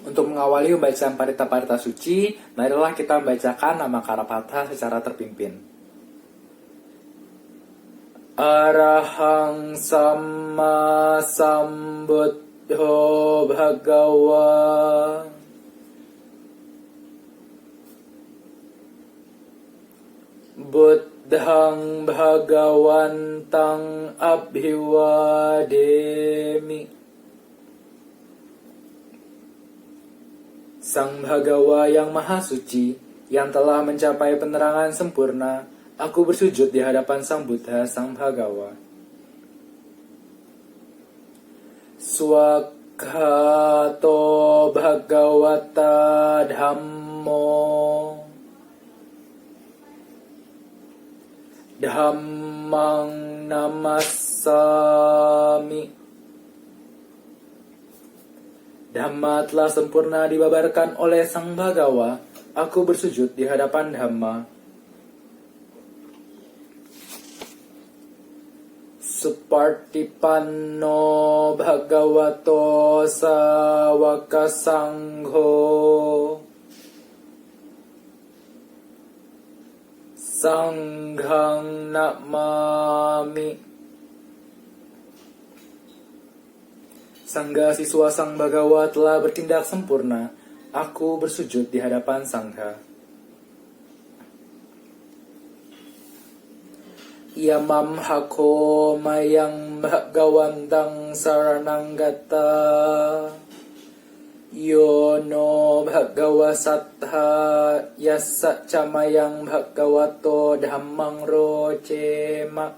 Untuk mengawali pembacaan parita-parita suci, marilah kita membacakan nama Karapatha secara terpimpin. Arahang Samma Sambuddho Bhagawa. Buddhang Bhagawantang Abhiwademi. Sang Bhagawa yang Maha Suci, yang telah mencapai penerangan sempurna, aku bersujud di hadapan Sang Buddha, Sang Bhagawa. Swakhato Bhagawata Dhammo. Dhammang Namassami. Dhamma telah sempurna dibabarkan oleh Sang Bhagawa. Aku bersujud di hadapan Dhamma. Supartipanno Bhagavato Sawaka Sangho. Sanghang Namami. Sangga siswa Sang Bhagawa telah bertindak sempurna. Aku bersujud di hadapan Sangha. Yamam hako mayang bhagawantang sarananggata. Yono bhagawa sattha yassa camayang bhagavato dhammang rocema.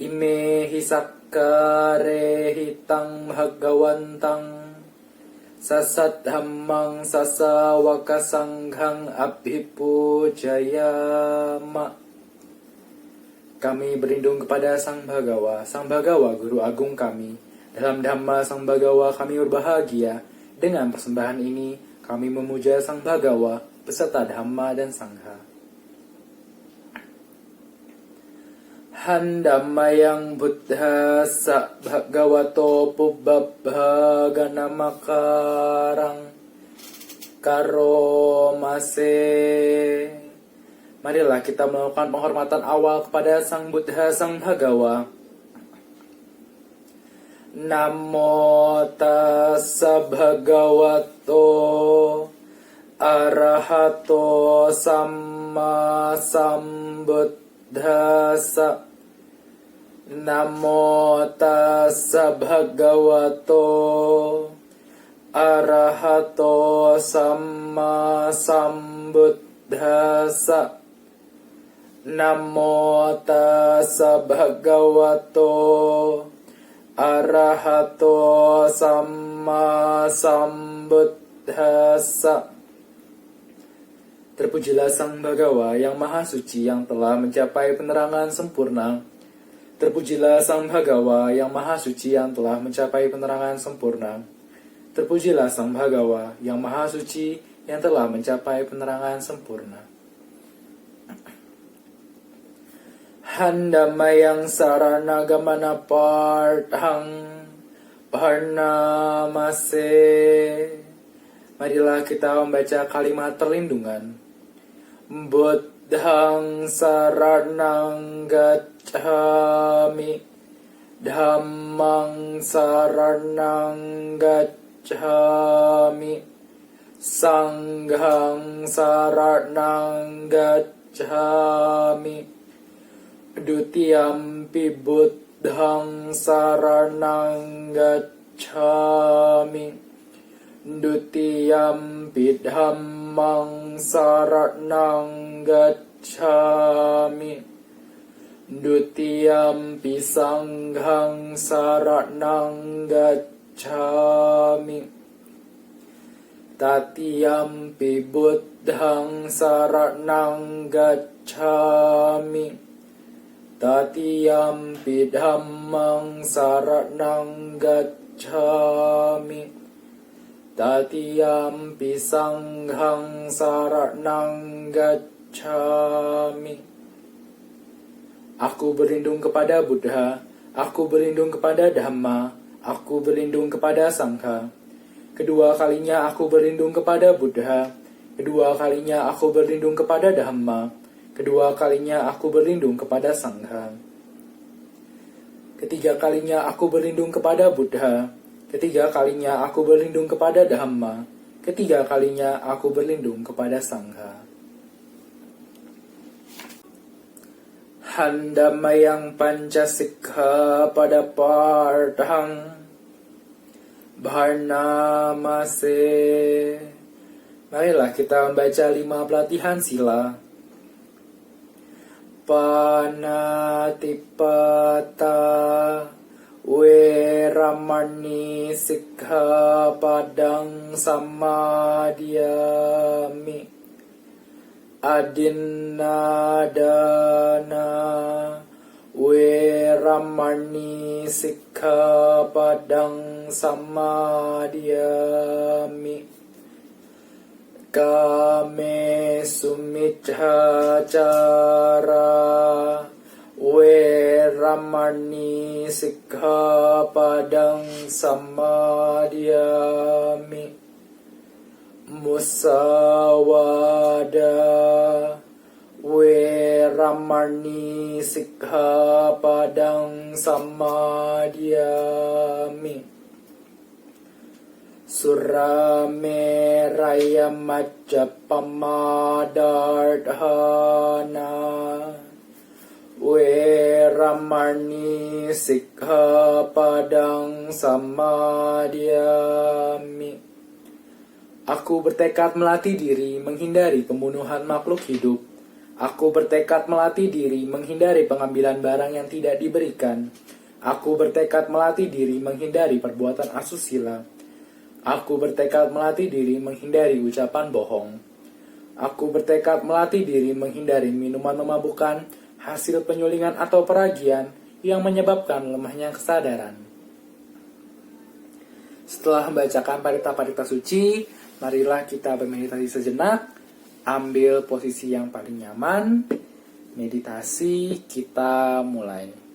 Ime hisakare hitang bhagawantang sasat dhammang sasawaka sanghang abhipujayama. Kami berlindung kepada Sang Bhagawa Guru Agung kami. Dalam Dhamma Sang Bhagawa kami berbahagia. Dengan persembahan ini kami memuja Sang Bhagawa beserta Dhamma dan Sangha. Handamayang Buddha sa Bhagavato Pubbabhaganamakarang Karomase. Marilah kita melakukan penghormatan awal kepada Sang Buddha Sang Bhagawa. Namo tassa bhagavato arahato samma sambuddhassa. Namo tassa bhagavato arahato samma sambuddhassa. Namo tassa bhagavato arahato samma sambuddhassa. Terpujilah Sang Bhagawa yang Maha Suci yang telah mencapai penerangan sempurna. Terpujilah Sang Bhagawa yang Maha Suci yang telah mencapai penerangan sempurna. Terpujilah Sang Bhagawa yang Maha Suci yang telah mencapai penerangan sempurna. Handamayang saranagamana parthang parnamase. Marilah kita membaca kalimat perlindungan. Buddhang saranang gacchami. Dhammang saranang gacchami. Sanghang saranang gacchami. Dutiyampi buddhang saranang gacchami. Dutiyampi dhammang saranang gacchami. Dutiyampi sanghang saranang gacchami. Tatiyampi buddhang saranang gacchami. Tatiyampi dhammang saranang gacchami. Tatiyampi sanghang saranang gacchami. Aku berlindung kepada Buddha, aku berlindung kepada Dhamma, aku berlindung kepada Sangha. Kedua kalinya aku berlindung kepada Buddha, kedua kalinya aku berlindung kepada Dhamma, kedua kalinya aku berlindung kepada Sangha. Ketiga kalinya aku berlindung kepada Buddha, ketiga kalinya aku berlindung kepada Dhamma, ketiga kalinya aku berlindung kepada Sangha. Handamayang pancasikha pada partahang Bharnamase. Marilah kita membaca 5 pelatihan sila. Panatipata Weramani sikha padang samadhyami. Adinadana Weramani sikha padang samadhyami. Kame sumicchacara Weramani sikha padang samadhyami. Musawada Weramani sikha padang samadhyami. Surameraya majappamadardhana Weramani sikha padang samadhyami. Aku bertekad melatih diri menghindari pembunuhan makhluk hidup. Aku bertekad melatih diri menghindari pengambilan barang yang tidak diberikan. Aku bertekad melatih diri menghindari perbuatan asusila. Aku bertekad melatih diri menghindari ucapan bohong. Aku bertekad melatih diri menghindari minuman memabukkan, hasil penyulingan atau peragian yang menyebabkan lemahnya kesadaran. Setelah membacakan parita-parita suci, marilah kita bermeditasi sejenak, ambil posisi yang paling nyaman, meditasi kita mulai.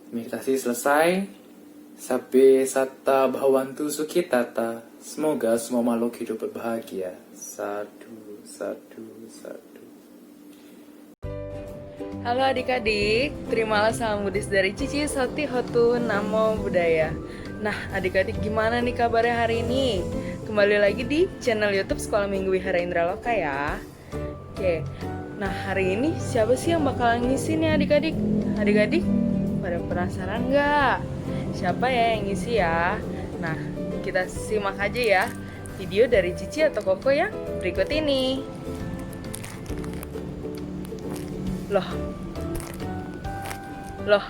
Meditasi selesai. Sabbe satta bhavantu sukhitata. Semoga semua makhluk hidup berbahagia. Sadu, sadu, sadu. Halo adik-adik, terimalah salam Buddhis dari Cici Soti Hotu Namo Buddhaya. Nah adik-adik gimana nih kabarnya hari ini? Kembali lagi di channel YouTube Sekolah Minggu Wihara Indra Loka ya. Oke, nah hari ini siapa sih yang bakalan ngisi nih adik-adik? Adik-adik pada penasaran nggak? Siapa ya yang ngisi ya? Nah kita simak aja ya video dari Cici atau Koko yang berikut ini. Loh.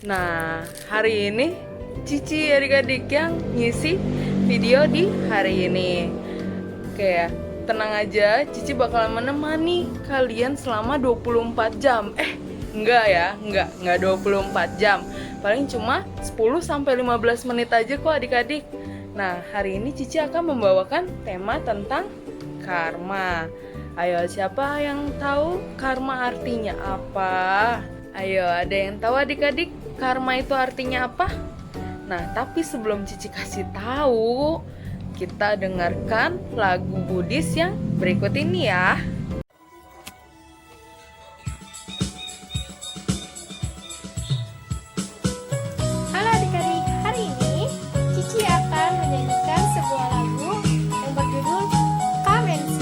Nah, hari ini Cici adik-adik yang ngisi video di hari ini. Oke ya, tenang aja, Cici bakalan menemani kalian selama 24 jam. Enggak ya, enggak 24 jam. Paling cuma 10-15 menit aja kok adik-adik. Nah, hari ini Cici akan membawakan tema tentang karma. Ayo, siapa yang tahu karma artinya apa? Ayo, ada yang tahu adik-adik karma itu artinya apa? Nah, tapi sebelum Cici kasih tahu, kita dengarkan lagu Buddhis yang berikut ini ya. Halo adik-adik, hari ini Cici akan menyanyikan sebuah lagu yang berjudul Currency.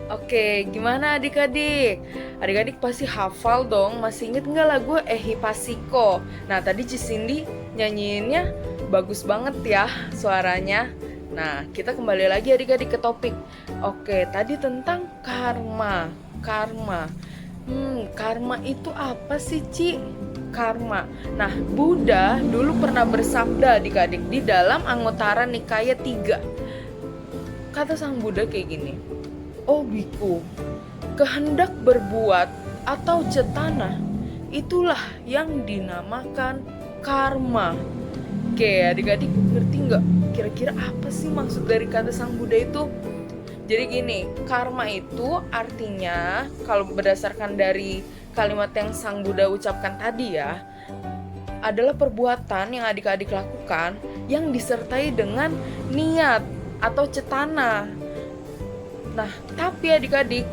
Oke, gimana adik-adik? Adik-adik pasti hafal dong, masih inget nggak lagu Ehipasiko? Nah, tadi Cisindi nyanyiinnya bagus banget ya suaranya. Nah, kita kembali lagi adik-adik ke topik. Oke, tadi tentang karma. Karma itu apa sih, Ci? Karma. Nah, Buddha dulu pernah bersabda adik-adik di dalam Anguttara Nikaya 3. Kata sang Buddha kayak gini. Oh biku, kehendak berbuat atau cetana, itulah yang dinamakan karma. Oke, adik-adik ngerti nggak? Kira-kira apa sih maksud dari kata sang Buddha itu? Jadi gini, karma itu artinya, kalau berdasarkan dari kalimat yang sang Buddha ucapkan tadi ya, adalah perbuatan yang adik-adik lakukan yang disertai dengan niat atau cetana. Nah, tapi adik-adik,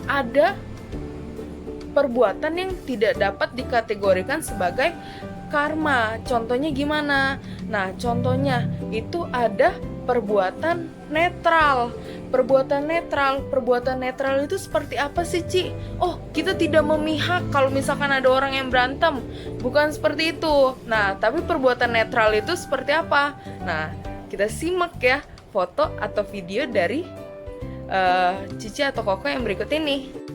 ada perbuatan yang tidak dapat dikategorikan sebagai karma. Contohnya gimana? Nah, contohnya itu ada perbuatan netral. Perbuatan netral itu seperti apa sih, Ci? Oh, kita tidak memihak kalau misalkan ada orang yang berantem. Bukan seperti itu. Nah, tapi perbuatan netral itu seperti apa? Nah, kita simak ya foto atau video dari Cici atau Koko yang berikut ini.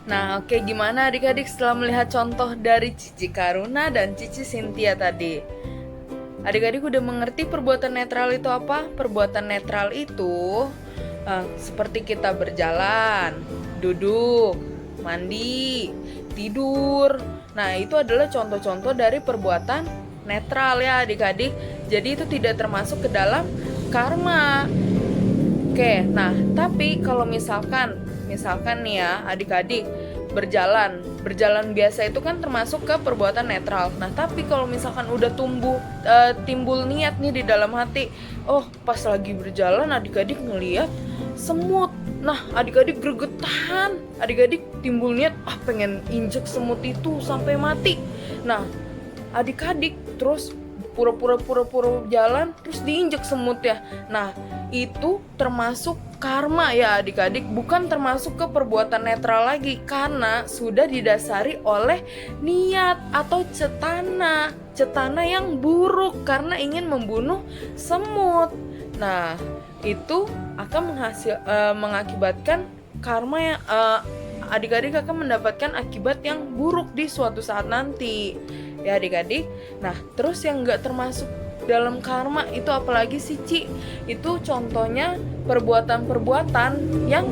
Nah, oke, gimana adik-adik setelah melihat contoh dari Cici Karuna dan Cici Cynthia tadi? Adik-adik udah mengerti perbuatan netral itu apa? Perbuatan netral itu seperti kita berjalan, duduk, mandi, tidur. Nah, itu adalah contoh-contoh dari perbuatan netral ya adik-adik. Jadi itu tidak termasuk ke dalam karma. Oke, nah tapi kalau misalkan nih ya adik-adik berjalan biasa itu kan termasuk ke perbuatan netral. Nah tapi kalau misalkan udah timbul niat nih di dalam hati, oh pas lagi berjalan adik-adik ngeliat semut. Nah adik-adik gregetan, adik-adik timbul niat pengen injek semut itu sampai mati. Nah adik-adik terus pura-pura jalan terus diinjek semut ya. Nah itu termasuk karma ya adik-adik, bukan termasuk ke perbuatan netral lagi karena sudah didasari oleh niat atau cetana yang buruk karena ingin membunuh semut. Nah itu akan mengakibatkan karma yang adik-adik akan mendapatkan akibat yang buruk di suatu saat nanti ya adik-adik. Nah terus yang nggak termasuk dalam karma itu apalagi sih Ci? Itu contohnya perbuatan-perbuatan yang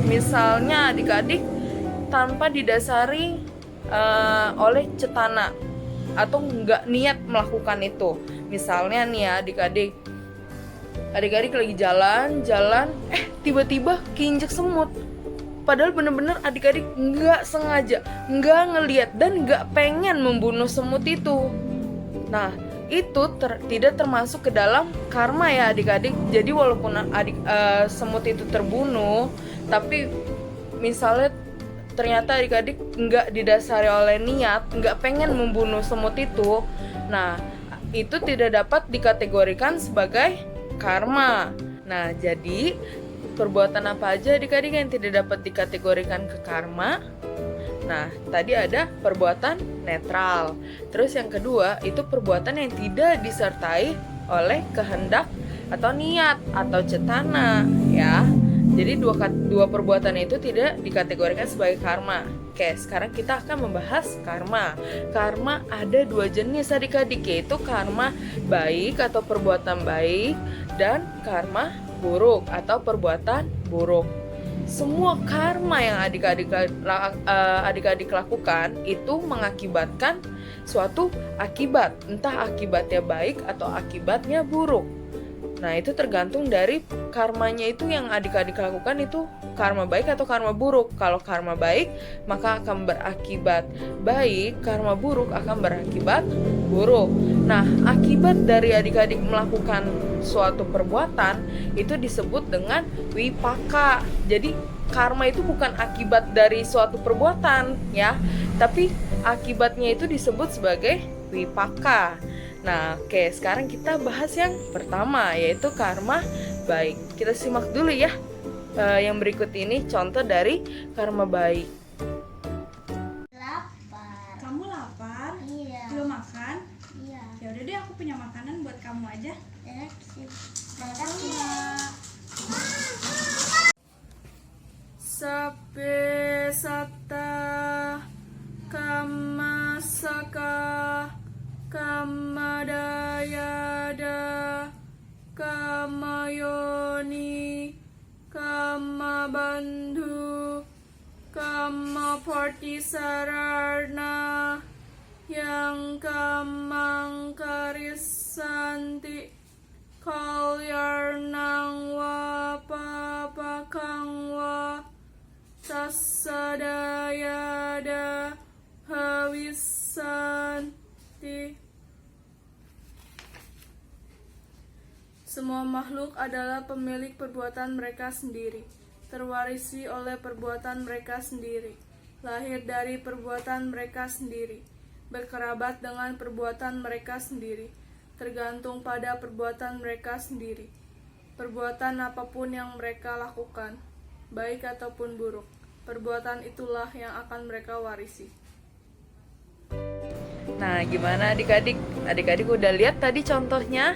misalnya adik-adik tanpa didasari oleh cetana atau nggak niat melakukan itu. Misalnya nih ya adik-adik lagi jalan tiba-tiba keinjek semut. Padahal bener-bener adik-adik nggak sengaja, nggak ngeliat dan nggak pengen membunuh semut itu. Nah itu tidak termasuk ke dalam karma ya adik-adik. Jadi walaupun semut itu terbunuh, tapi misalnya ternyata adik-adik nggak didasari oleh niat, nggak pengen membunuh semut itu, nah itu tidak dapat dikategorikan sebagai karma. Nah jadi perbuatan apa aja adik-adik yang tidak dapat dikategorikan ke karma? Nah, tadi ada perbuatan netral. Terus yang kedua, itu perbuatan yang tidak disertai oleh kehendak atau niat atau cetana, ya. Jadi dua perbuatan itu tidak dikategorikan sebagai karma. Oke, sekarang kita akan membahas karma. Karma ada dua jenis adik-adik, yaitu karma baik atau perbuatan baik dan karma buruk atau perbuatan buruk. Semua karma yang adik-adik lakukan itu mengakibatkan suatu akibat, entah akibatnya baik atau akibatnya buruk. Nah itu tergantung dari karmanya itu yang adik-adik lakukan itu karma baik atau karma buruk. Kalau karma baik maka akan berakibat baik, karma buruk akan berakibat buruk. Nah akibat dari adik-adik melakukan suatu perbuatan itu disebut dengan wipaka. Jadi karma itu bukan akibat dari suatu perbuatan ya, tapi akibatnya itu disebut sebagai wipaka. Nah, oke, sekarang kita bahas yang pertama, yaitu karma baik. Kita simak dulu ya. Yang berikut ini contoh dari karma baik. Lapar. Kamu lapar? Iya. Belum makan? Iya. Ya udah deh, aku punya makanan buat kamu aja. Makasih. Sabbe satta kama saka kama dayada kama yoni kama bandhu kama partisarana yang kamang karisanti kalyarnang wa papakang wa tassadayada hawisanti. Semua makhluk adalah pemilik perbuatan mereka sendiri, terwarisi oleh perbuatan mereka sendiri, lahir dari perbuatan mereka sendiri, berkerabat dengan perbuatan mereka sendiri, tergantung pada perbuatan mereka sendiri. Perbuatan apapun yang mereka lakukan, baik ataupun buruk, perbuatan itulah yang akan mereka warisi. Nah, gimana adik-adik? Adik-adik udah lihat tadi contohnya?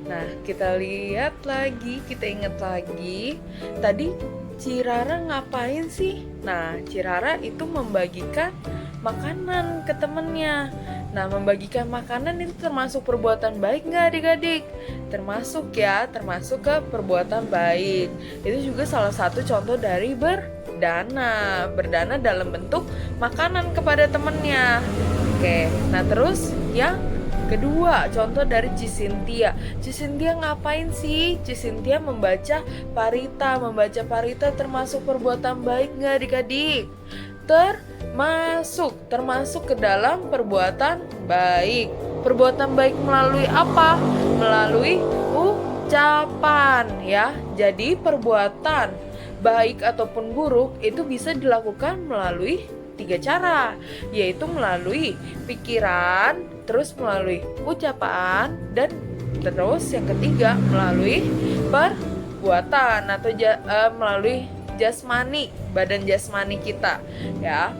Nah, kita lihat lagi, kita ingat lagi. Tadi Cirara ngapain sih? Nah, Cirara itu membagikan makanan ke temennya. Nah, membagikan makanan itu termasuk perbuatan baik nggak adik-adik? Termasuk ya, termasuk ke perbuatan baik. Itu juga salah satu contoh dari berdana dalam bentuk makanan kepada temennya. Oke, nah terus yang kedua, contoh dari Cisintia. Cisintia ngapain sih? Cisintia membaca parita. Membaca parita termasuk perbuatan baik nggak adik-adik? Termasuk ke dalam perbuatan baik. Perbuatan baik melalui apa? Melalui ucapan ya. Jadi perbuatan baik ataupun buruk itu bisa dilakukan melalui 3 cara, yaitu melalui pikiran, terus melalui ucapan, dan terus yang ketiga melalui perbuatan atau melalui jasmani, badan jasmani kita ya.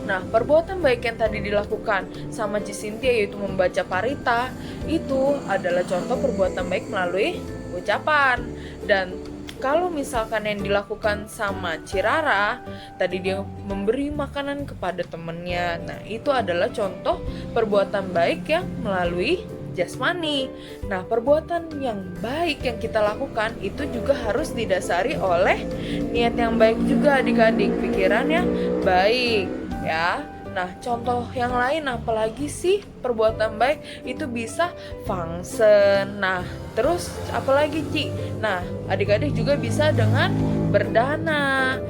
Nah, perbuatan baik yang tadi dilakukan sama Cisintia yaitu membaca parita, itu adalah contoh perbuatan baik melalui ucapan. Dan kalau misalkan yang dilakukan sama Cirara, tadi dia memberi makanan kepada temannya. Nah, itu adalah contoh perbuatan baik yang melalui jasmani. Nah, perbuatan yang baik yang kita lakukan itu juga harus didasari oleh niat yang baik juga adik-adik, pikiran yang baik ya. Nah, contoh yang lain apalagi sih perbuatan baik itu bisa fungsen. Nah, terus apalagi Ci? Nah, adik-adik juga bisa dengan berdana.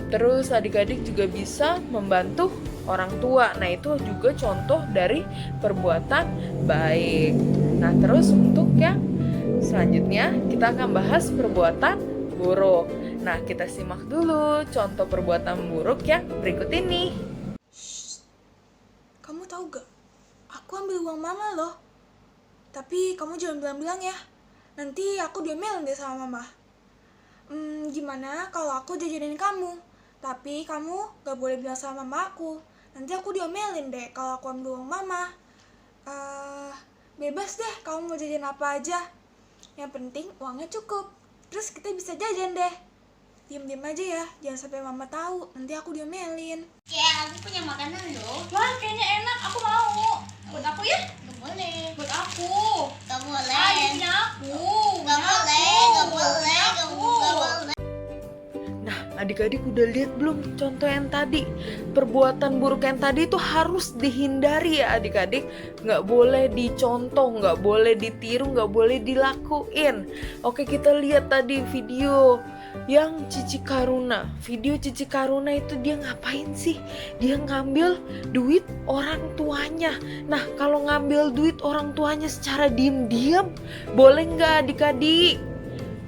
Terus adik-adik juga bisa membantu orang tua. Nah, itu juga contoh dari perbuatan baik. Nah, terus untuk yang selanjutnya kita akan bahas perbuatan buruk. Nah, kita simak dulu contoh perbuatan buruk yang berikut ini. Kamu tahu gak? Aku ambil uang mama loh. Tapi kamu jangan bilang-bilang ya. Nanti aku diomelin deh sama mama. Gimana kalau aku jajanin kamu? Tapi kamu gak boleh bilang sama mama aku. Nanti aku diomelin deh kalau aku ambil uang mama. Bebas deh kamu mau jajan apa aja. Yang penting uangnya cukup. Terus kita bisa jajan deh. Diam-diam aja ya, jangan sampai mama tahu. Nanti aku diomelin. Ya, aku punya makanan loh. Wah, kayaknya enak. Aku mau. Buat aku ya? Gak boleh. Buat aku. Gak boleh. Ah, ini punya aku. Gak boleh. Gak boleh. Gak boleh. Nah, adik-adik udah lihat belum contoh yang tadi? Perbuatan buruk yang tadi itu harus dihindari ya adik-adik. Nggak boleh dicontoh, nggak boleh ditiru, nggak boleh dilakuin. Oke, kita lihat tadi video yang Cici Karuna. Video Cici Karuna itu dia ngapain sih? Dia ngambil duit orang tuanya. Nah, kalau ngambil duit orang tuanya secara diam-diam, boleh nggak adik-adik?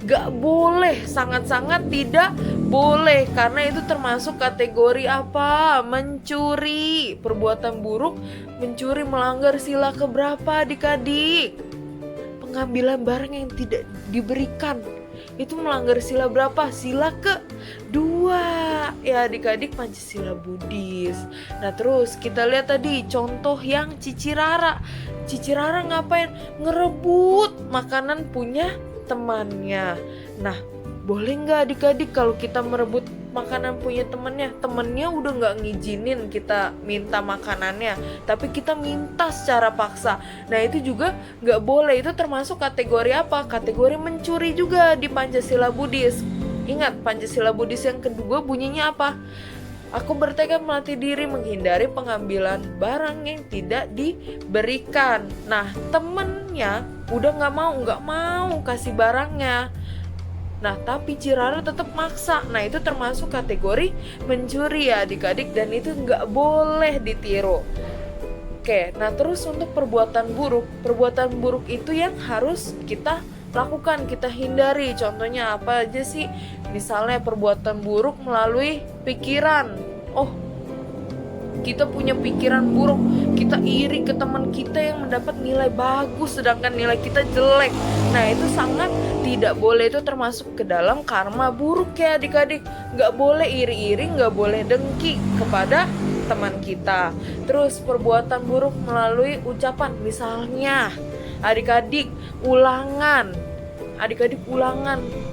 Gak boleh, sangat-sangat tidak boleh. Karena itu termasuk kategori apa? Mencuri. Perbuatan buruk, mencuri, melanggar sila keberapa adik-adik? Pengambilan barang yang tidak diberikan. Itu melanggar sila berapa? Sila kedua. Ya adik-adik, Pancasila Buddhis. Nah terus kita lihat tadi contoh yang Cici Rara. Cici Rara ngapain? Ngerebut makanan punya temannya. Nah, boleh nggak adik-adik kalau kita merebut makanan punya temennya udah nggak ngizinin kita minta makanannya, tapi kita minta secara paksa. Nah itu juga nggak boleh. Itu termasuk kategori apa? Kategori mencuri juga di Pancasila Buddhis. Ingat, Pancasila Buddhis yang kedua bunyinya apa? Aku bertekad melatih diri menghindari pengambilan barang yang tidak diberikan. Nah, temen ibunya udah nggak mau kasih barangnya. Nah, tapi Cirara tetap maksa. Nah, itu termasuk kategori mencuri ya adik-adik, dan itu nggak boleh ditiru. Oke, nah terus untuk perbuatan buruk itu yang harus kita lakukan, kita hindari. Contohnya apa aja sih? Misalnya perbuatan buruk melalui pikiran. Oh, kita punya pikiran buruk, kita iri ke teman kita yang mendapat nilai bagus sedangkan nilai kita jelek. Nah, itu sangat tidak boleh, itu termasuk ke dalam karma buruk ya adik-adik. Nggak boleh iri-iri, nggak boleh dengki kepada teman kita. Terus perbuatan buruk melalui ucapan, misalnya adik-adik ulangan,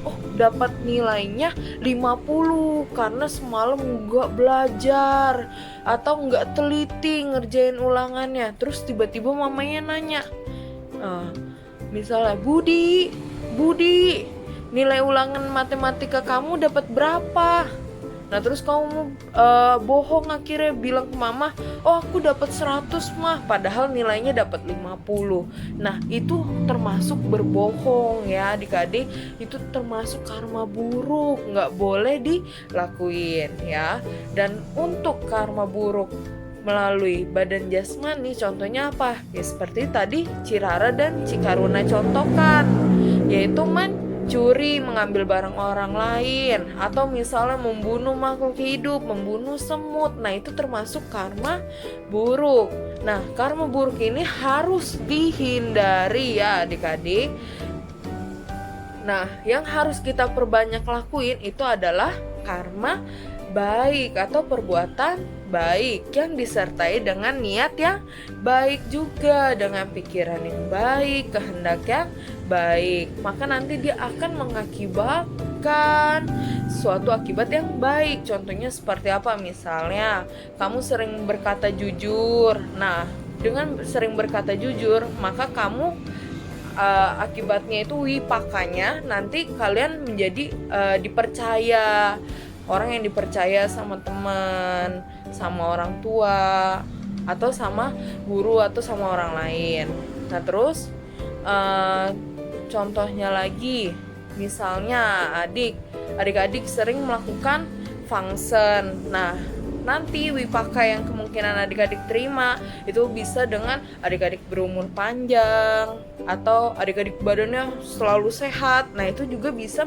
oh dapat nilainya 50 karena semalam nggak belajar atau nggak teliti ngerjain ulangannya. Terus tiba-tiba mamanya nanya, misalnya Budi, nilai ulangan matematika kamu dapat berapa? Nah terus kamu bohong akhirnya bilang ke mama, oh aku dapat 100 mah, padahal nilainya dapat 50. Nah itu termasuk berbohong ya adik-adik, itu termasuk karma buruk, nggak boleh dilakuin ya. Dan untuk karma buruk melalui badan jasmani contohnya apa? Ya seperti tadi Cirara dan Cikaruna contohkan, yaitu mencuri, mengambil barang orang lain, atau misalnya membunuh makhluk hidup, membunuh semut. Nah itu termasuk karma buruk. Nah karma buruk ini harus dihindari ya adik-adik. Nah yang harus kita perbanyak lakuin itu adalah karma baik atau perbuatan baik yang disertai dengan niat yang baik juga, dengan pikiran yang baik, kehendak yang baik. Maka nanti dia akan mengakibatkan suatu akibat yang baik. Contohnya seperti apa? Misalnya kamu sering berkata jujur. Nah dengan sering berkata jujur maka kamu akibatnya itu wipakanya, nanti kalian menjadi dipercaya, orang yang dipercaya sama teman, sama orang tua, atau sama guru, atau sama orang lain. Nah terus contohnya lagi, misalnya adik-adik sering melakukan function. Nah nanti wipaka yang kemungkinan adik-adik terima itu bisa dengan adik-adik berumur panjang atau adik-adik badannya selalu sehat. Nah itu juga bisa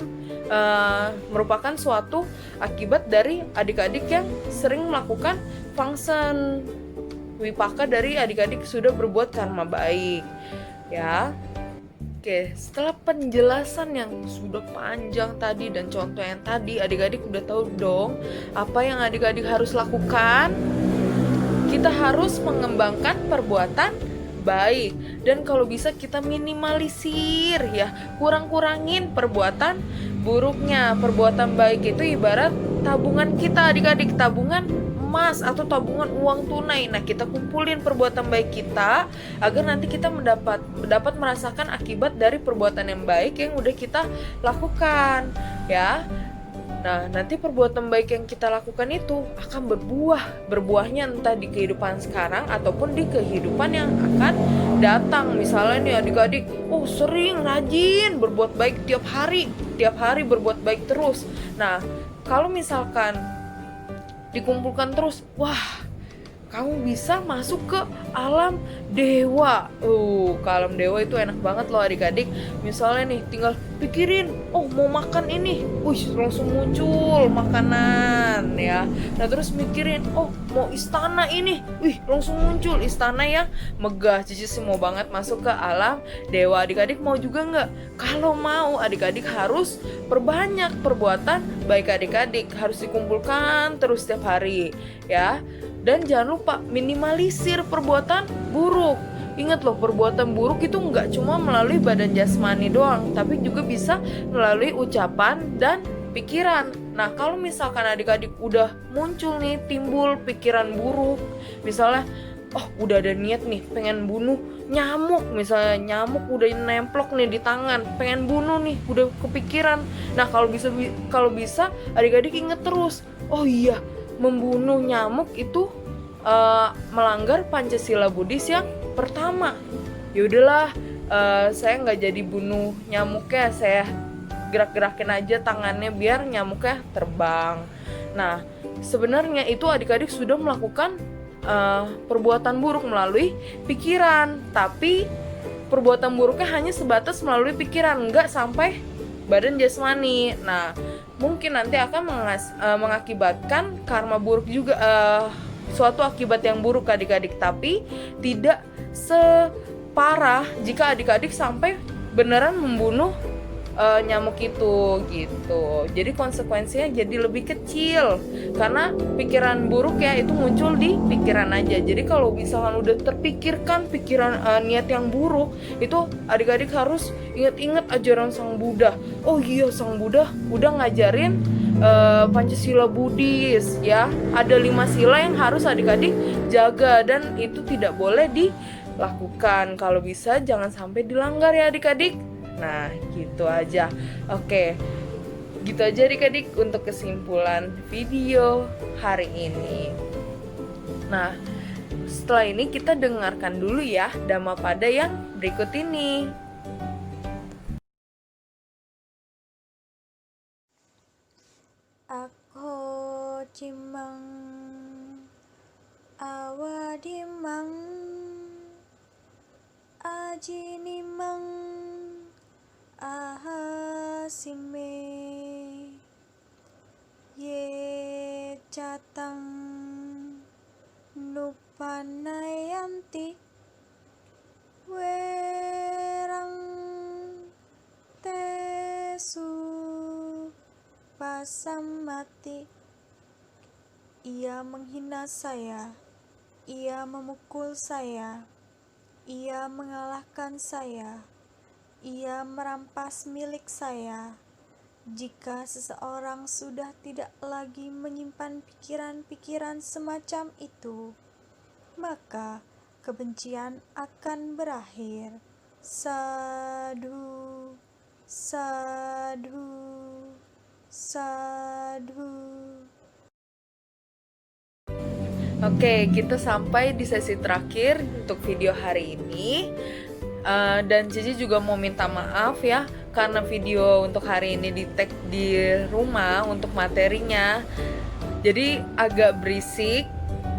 merupakan suatu akibat dari adik-adik yang sering melakukan function. Wipaka dari adik-adik sudah berbuat karma baik ya. Oke, setelah penjelasan yang sudah panjang tadi dan contoh yang tadi, adik-adik udah tahu dong apa yang adik-adik harus lakukan. Kita harus mengembangkan perbuatan baik, dan kalau bisa kita minimalisir ya, kurang-kurangin perbuatan buruknya. Perbuatan baik itu ibarat tabungan kita adik-adik, tabungan emas atau tabungan uang tunai. Nah kita kumpulin perbuatan baik kita agar nanti kita mendapat merasakan akibat dari perbuatan yang baik yang udah kita lakukan ya. Nah nanti perbuatan baik yang kita lakukan itu akan berbuahnya entah di kehidupan sekarang ataupun di kehidupan yang akan datang. Misalnya nih adik-adik, oh sering rajin berbuat baik tiap hari berbuat baik terus. Nah kalau misalkan dikumpulkan terus, wah kamu bisa masuk ke alam dewa. Ke alam dewa itu enak banget loh adik-adik. Misalnya nih tinggal pikirin, oh mau makan ini, langsung muncul makanan ya. Nah terus mikirin, oh mau istana ini, langsung muncul istana yang megah. Cici sih mau banget masuk ke alam dewa. Adik-adik mau juga nggak? Kalau mau adik-adik harus perbanyak perbuatan baik adik-adik, harus dikumpulkan terus setiap hari ya. Dan jangan lupa minimalisir perbuatan buruk. Ingat loh, perbuatan buruk itu nggak cuma melalui badan jasmani doang, tapi juga bisa melalui ucapan dan pikiran. Nah kalau misalkan adik-adik udah muncul nih, timbul pikiran buruk, misalnya udah ada niat nih pengen bunuh nyamuk, misalnya nyamuk udah nemplok nih di tangan, pengen bunuh nih, udah kepikiran. Nah kalau bisa adik-adik inget terus, oh iya, membunuh nyamuk itu melanggar Pancasila Buddhis yang pertama. Ya udahlah, saya nggak jadi bunuh nyamuknya, saya gerak-gerakin aja tangannya biar nyamuknya terbang. Nah, sebenarnya itu adik-adik sudah melakukan perbuatan buruk melalui pikiran, tapi perbuatan buruknya hanya sebatas melalui pikiran, nggak sampai badan jasmani. Nah, mungkin nanti akan mengakibatkan karma buruk juga, suatu akibat yang buruk adik-adik, tapi tidak separah jika adik-adik sampai beneran membunuh nyamuk itu gitu. Jadi konsekuensinya jadi lebih kecil karena pikiran buruk ya itu muncul di pikiran aja. Jadi kalau misalkan udah terpikirkan pikiran niat yang buruk, itu adik-adik harus ingat-ingat ajaran Sang Buddha. Oh iya, Sang Buddha udah ngajarin Pancasila Buddhis ya. Ada 5 sila yang harus adik-adik jaga dan itu tidak boleh dilakukan. Kalau bisa jangan sampai dilanggar ya adik-adik. Nah, gitu aja. Oke, gitu aja adik-adik untuk kesimpulan video hari ini. Nah, setelah ini kita dengarkan dulu ya Dhammapada yang berikut ini. Ako cimang awadimang ajinimang ahasime ye catang nupanayanti werang tesu pasamati. Ia menghina saya, ia memukul saya, ia mengalahkan saya, ia merampas milik saya. Jika seseorang sudah tidak lagi menyimpan pikiran-pikiran semacam itu, maka kebencian akan berakhir. Sadhu, sadhu, sadhu. Oke, kita sampai di sesi terakhir untuk video hari ini. Dan Cici juga mau minta maaf ya karena video untuk hari ini di-tag di rumah untuk materinya. Jadi agak berisik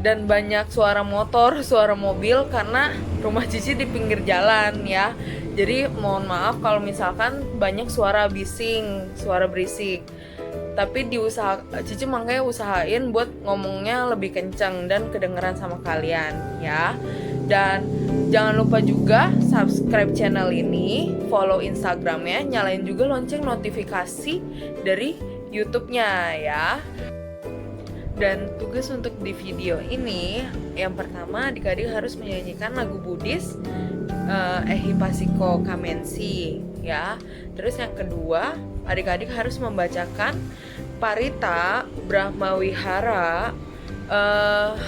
dan banyak suara motor, suara mobil karena rumah Cici di pinggir jalan ya. Jadi mohon maaf kalau misalkan banyak suara bising, suara berisik. Tapi Cici makanya usahain buat ngomongnya lebih kencang dan kedengeran sama kalian ya. Dan jangan lupa juga subscribe channel ini, follow Instagramnya, nyalain juga lonceng notifikasi dari YouTube-nya ya. Dan tugas untuk di video ini, yang pertama adik-adik harus menyanyikan lagu Buddhis Ehipasiko Kamensi ya. Terus yang kedua, adik-adik harus membacakan Parita Brahmawihara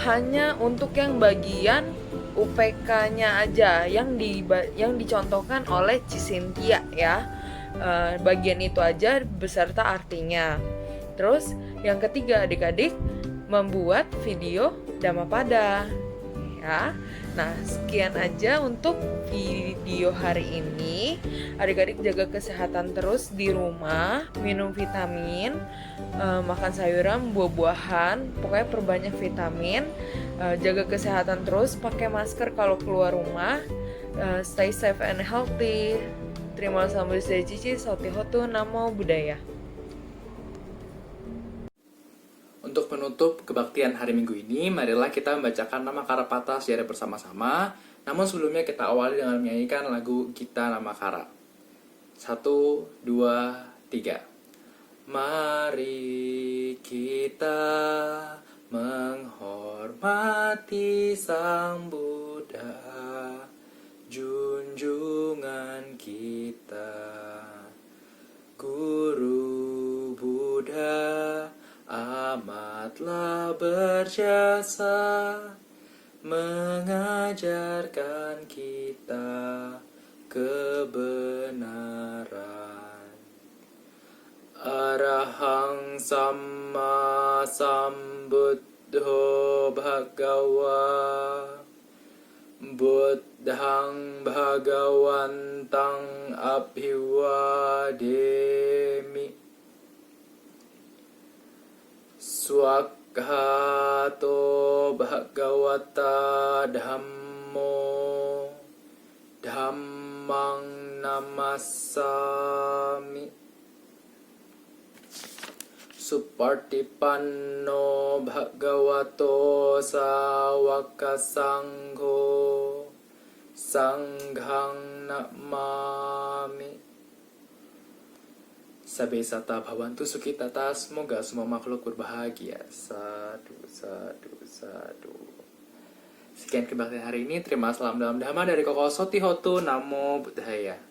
hanya untuk yang bagian UPK-nya aja yang dicontohkan oleh Cisintia ya. Bagian itu aja beserta artinya. Terus yang ketiga adik-adik membuat video Dhammapada ya. Nah, sekian aja untuk video hari ini. Adik-adik jaga kesehatan terus di rumah, minum vitamin, makan sayuran, buah-buahan, pokoknya perbanyak vitamin. Jaga kesehatan terus, pakai masker kalau keluar rumah. Stay safe and healthy. Terima kasih dari Cici, Sautihotu, Namo Buddhaya. Untuk penutup kebaktian hari Minggu ini, marilah kita membacakan Namakarapata secara bersama-sama. Namun sebelumnya kita awali dengan menyanyikan lagu Gita Namakara. 1, 2, 3. Mari kita menghormati Sang Buddha, junjungan kita. Guru Buddha amatlah berjasa mengajarkan kita kebenaran. Arahang Samma Sambuddho Bhagawa Buddha Dahang bhagawantang abhiwademi. Swakhato bhagavata dhammo dhammang namassami. Supartipanno bhagavato sawaka sangho sanghang namami. Sabe sata bhavantu sukhitata, semoga semua makhluk berbahagia. Sadu, sadu, sadu. Sekian kebaktian hari ini. Terima salam dalam dhamma dari Koko Soti Hotu. Namo Buddhaya.